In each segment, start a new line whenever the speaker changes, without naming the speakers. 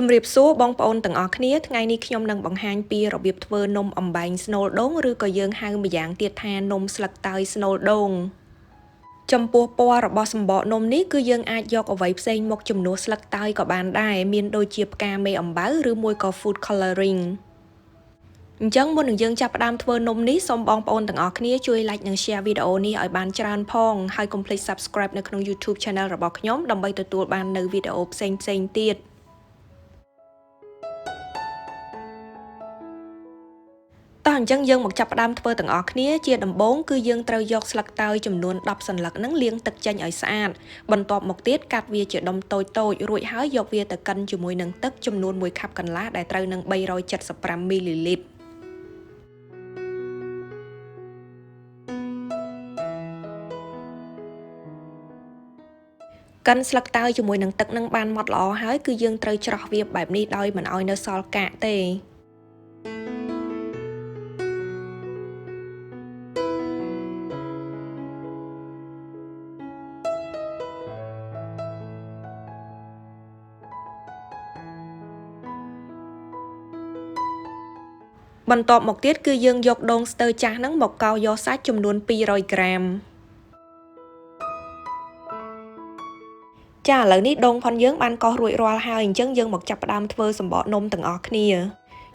ជំរាបសួរបងប្អូនទាំងអស់គ្នាថ្ងៃនេះខ្ញុំនឹងបង្ហាញពីរបៀបធ្វើនំអំបែងស្នូលដូងឬក៏យើងហៅម្យ៉ាងទៀតថានំស្លឹកតើយស្នូលដូងចំពោះពណ៌របស់សម្បកនំនេះគឺយើងអាចយកអ្វីផ្សេងមកជំនួសស្លឹកតើយក៏បានដែរមានដូចជាផ្កាមេអំបៅឬមួយក៏ food coloring អញ្ចឹងមុននឹងយើងចាប់ផ្ដើមធ្វើនំនេះសូមបងប្អូនទាំងអស់គ្នាជួយ like និង share វីដេអូនេះឲ្យបានច្រើនផងហើយកុំភ្លេច subscribe នៅក្នុង YouTube Channel របស់ខ្ញុំដើម្បីទទួលបាននៅវីដេអូផ្សេងៗទៀតតោះអញ្ចឹងយើងមកចាប់ផ្ដើមធ្វើទាំងអស់គ្នាជាដំបូងគឺយើងត្រូវយកស្លឹកតើយចំនួន10សន្លឹកហ្នឹងលាងទឹកចេញឲ្យស្អាតបន្ទាប់មកទៀតកាត់វាជាដុំតូចៗរួចហើយយកវាទៅកិនជាមួយនឹងទឹកចំនួន1ខាប់កន្លះដែលត្រូវនឹង375មីលីលីត្រកិនស្លឹកតើយជាមួយនឹងទឹកនឹងបានម៉ត់ល្អហើយគឺយើងត្រូវច្រោះវាបែបនេះដោយមិនឲ្យនៅសល់កាកទេបន្ទាប់មកទៀតគឺយើងយកដូងស្ទើរចាស់ហ្នឹងមកកោសយកសាច់ចំនួន200ក្រាមចាឥឡូវនេះដូងផុនយើងបានកោសរួចរាល់ហើយអញ្ចឹងយើងមកចាប់ផ្ដើមធ្វើសម្បកនំទាំងអស់គ្នា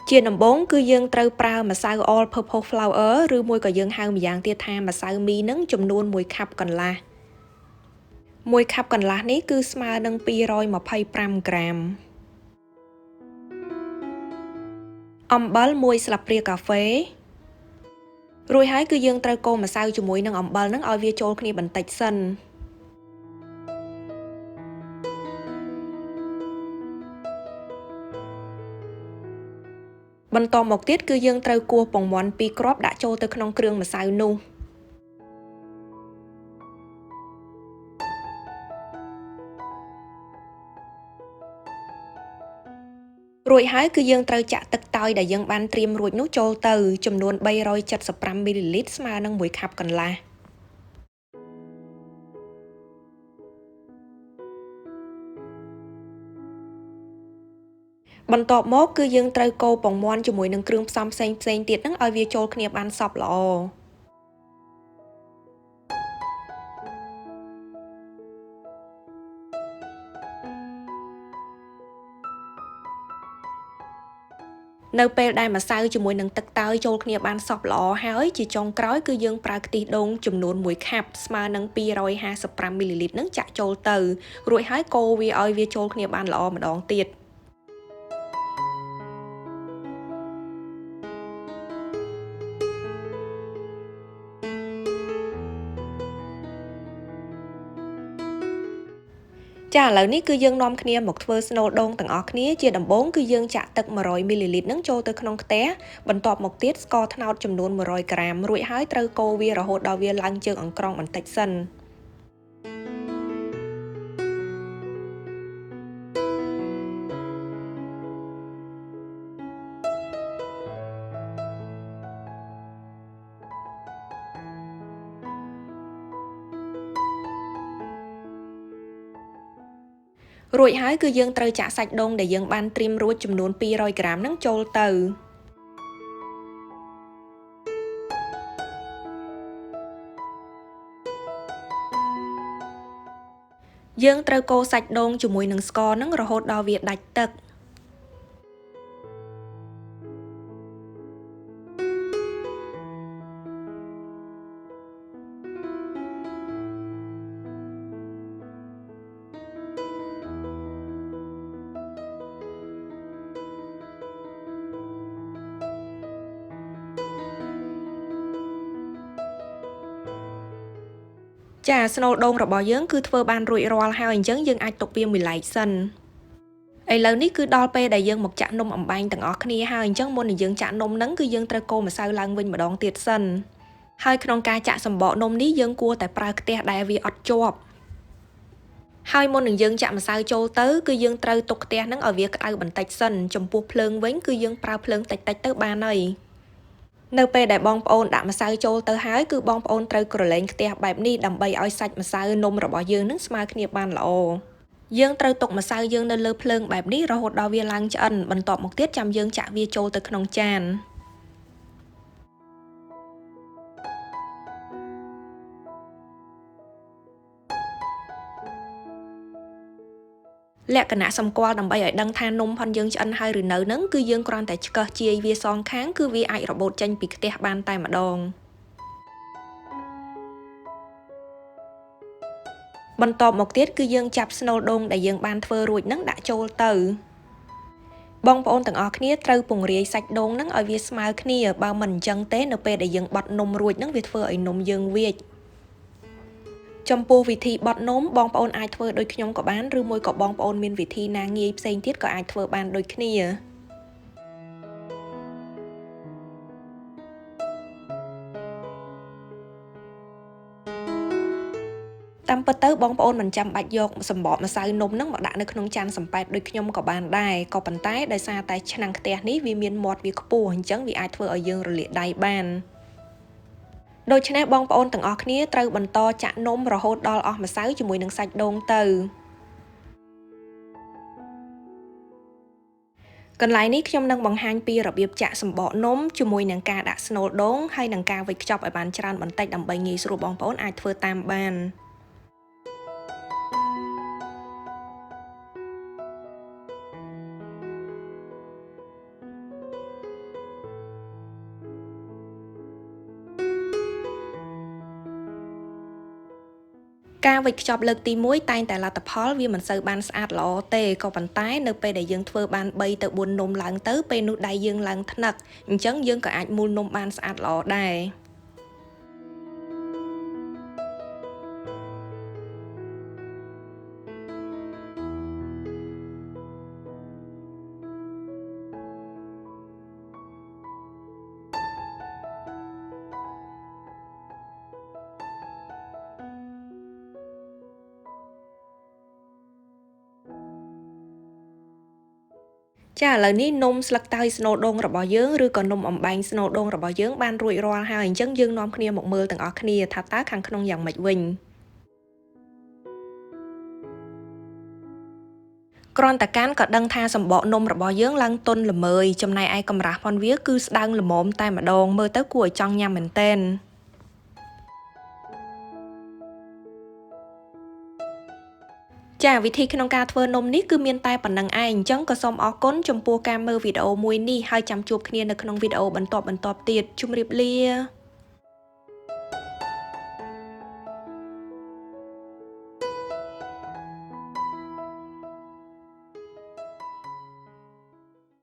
ជាដំបូងគឺយើងត្រូវប្រើម្សៅ all purpose flour ឬមួយក៏យើងហៅម្យ៉ាងទៀតថាម្សៅមីនឹងចំនួន1ខាប់កន្លះ1ខាប់កន្លះនេះគឺស្មើនឹង225ក្រាមអំបិល1ស្លាបព្រាកាហ្វេរួចហើយគឺយើងត្រូវកូរម្សៅជាមួយនឹងអំបិលនឹងឲ្យវាចូលគ្នាបន្តិចសិនបន្ទាប់មកទៀតគឺយើងត្រូវគោះពងមាន់2គ្រាប់ដាក់ចូលទៅក្នុងគ្រឿងម្សៅនោះរួចហើយគឺយើងត្រូវចាក់ទឹកតើយដែលយើងបានត្រៀមរួចនោះចូលទៅចំនួន375មីលីលីត្រស្មើនឹង1ខាប់កន្លះបន្ទាប់មកគឺយើងត្រូវកូរពងមាន់ជាមួយនឹងគ្រឿងផ្សំផ្សេងៗទៀតហ្នឹងឲ្យវាចូលគ្នាបានសព្វល្អនៅពេលដែលម្សៅជាមួយនឹងទឹកតើយចូលគ្នាបានសព្វល្អហើយជាចុងក្រោយគឺយើងប្រើខ្ទិះដូងចំនួន1ខាប់ស្មើនឹង255មីលីលីត្រនឹងចាក់ចូលទៅរួចហើយកូរវាឲ្យវាចូលគ្នាបានល្អម្ដងទៀតចាឥឡូវនេះគឺយើងនាំគ្នាមកធ្វើស្នូលដូងទាំងអស់គ្នាជាដំបូងគឺយើងចាក់ទឹក100មីលីលីត្រនឹងចូលទៅក្នុងខ្ទះបន្ទាប់មកទៀតស្ករត្នោតចំនួន100ក្រាមរួចហើយត្រូវកូរវារហូតដល់វាឡើងជើងអង្ក្រងបន្តិចសិនរួចហើយគឺយើងត្រូវចាក់សាច់ដូងដែលយើងបានត្រៀមរួចចំនួន200ក្រាមហ្នឹងចូលទៅយើងត្រូវកូរសាច់ដូងជាមួយនឹងស្ករហ្នឹងរហូតដល់វាដាច់ទឹកចាស្នូលដូងរបស់យើងគឺធ្វើបានរួចរាល់ហើយអញ្ចឹងយើងអាចទុកវាមួយឡែកសិនឥឡូវនេះគឺដល់ពេលដែលយើងមកចាក់នំអំបែងទាំងអស់គ្នាហើយអញ្ចឹងមុននឹងយើងចាក់នំហ្នឹងគឺយើងត្រូវកូរម្សៅឡើងវិញម្ដងទៀតសិនហើយក្នុងការចាក់សម្បកនំនេះយើងគួរតែប្រើខ្ទះដែលវាអត់ជាប់ហើយមុននឹងយើងចាក់ម្សៅចូលទៅគឺយើងត្រូវទុកខ្ទះហ្នឹងឲ្យវាក្តៅបន្តិចសិនចំពោះភ្លើងវិញគឺយើងប្រើភ្លើងតិចៗទៅបានហើយនៅពេលដែលបងប្អូនដាក់ម្សៅចូលទៅហើយគឺបងប្អូនត្រូវក្រឡេកខ្ទះបែបនេះដើម្បីឲ្យសាច់ម្សៅនំរបស់យើងនឹងស្មើគ្នាបានល្អ Dươngត្រូវទុកម្សៅយើងនៅលើភ្លើងបែបនេះរហូតដល់វាឡើងឆ្អិនបន្ទាប់មកទៀតចាំយើងចាក់វាចូលទៅក្នុងចានលក្ខណៈសម្គាល់ដើម្បីឲ្យដឹងថានំផុនយើងឆ្អិនហើយឬនៅហ្នឹងគឺយើងគ្រាន់តែឆ្កឹះជាយវាសងខាងគឺវាអាចរបូតចេញពីខ្ទះបានតែម្ដងបន្ទាប់មកទៀតគឺយើងចាប់ស្នូលដូងដែលយើងបានធ្វើរួចហ្នឹងដាក់ចូលទៅបងប្អូនទាំងអស់គ្នាត្រូវពង្រាយសាច់ដូងហ្នឹងឲ្យវាស្មើគ្នាបើមិនអញ្ចឹងទេនៅពេលដែលយើងបត់នំរួចហ្នឹងវាធ្វើឲ្យនំយើងវៀចចំពោះវិធីបត់នំបងប្អូនអាចធ្វើដូចខ្ញុំក៏បានឬមួយក៏បងប្អូនមានវិធីណាងាយផ្សេងទៀតក៏អាចធ្វើបានដូចគ្នាតាមពិតទៅបងប្អូនមិនចាំបាច់យកសម្បកម្សៅនំហ្នឹងមកដាក់នៅក្នុងចានសំប៉ែតដូចខ្ញុំក៏បានដែរក៏ប៉ុន្តែដោយសារតែឆ្នាំងខ្ទះនេះវាមានមាត់វាខ្ពស់អញ្ចឹងវាអាចធ្វើឲ្យយើងរលាកដៃបានដូច្នេះបងប្អូនទាំងអស់គ្នាត្រូវបន្តចាក់នំរហូតដល់អស់ម្សៅជាមួយនឹងសាច់ដូងទៅកន្លែងនេះខ្ញុំនឹងបង្ហាញពីរបៀបចាក់សម្បកនំជាមួយនឹងការដាក់ស្នូលដូងហើយនឹងការវេចខ្ចប់ឲ្យបានច្រើនបន្តិចដើម្បីងាយស្រួលបងប្អូនអាចធ្វើតាមបានការវេចខ្ចប់លើកទី1តែងតែលទ្ធផលវាមិនសូវបានស្អាតល្អទេក៏ប៉ុន្តែនៅពេលដែលយើងធ្វើបាន3ទៅ4នំឡើងទៅពេលនោះដៃយើងឡើងថ្នឹកអញ្ចឹងយើងក៏អាចមូលនំបានស្អាតល្អដែរចាឥឡូវនេះនំស្លឹកតើយស្នូលដូងរបស់យើងឬក៏នំអំបែងស្នូលដូងរបស់យើងបានរួចរាល់ហើយអញ្ចឹងយើងនាំគ្នាមកមើលទាំងអស់គ្នាថាតើខាងក្នុងយ៉ាងម៉េចវិញគ្រាន់តែកាន់ក៏ដឹងថាសម្បកនំរបស់យើងឡើងទន់ល្មើយចំណែកឯកម្រាស់ផងវាគឺស្ដើងល្មមតែម្ដងមើលទៅគួរឲ្យចង់ញ៉ាំមែនទែនចាវិធីក្នុងការធ្វើនំនេះគឺមានតែប៉ុណ្្នឹងឯងអញ្ចឹងក៏សូមអរគុណចំពោះការមើលវីដេអូមួយនេះហើយចាំជួបគ្នានៅក្នុងវីដេអូបន្តទៀតជម្រាបលា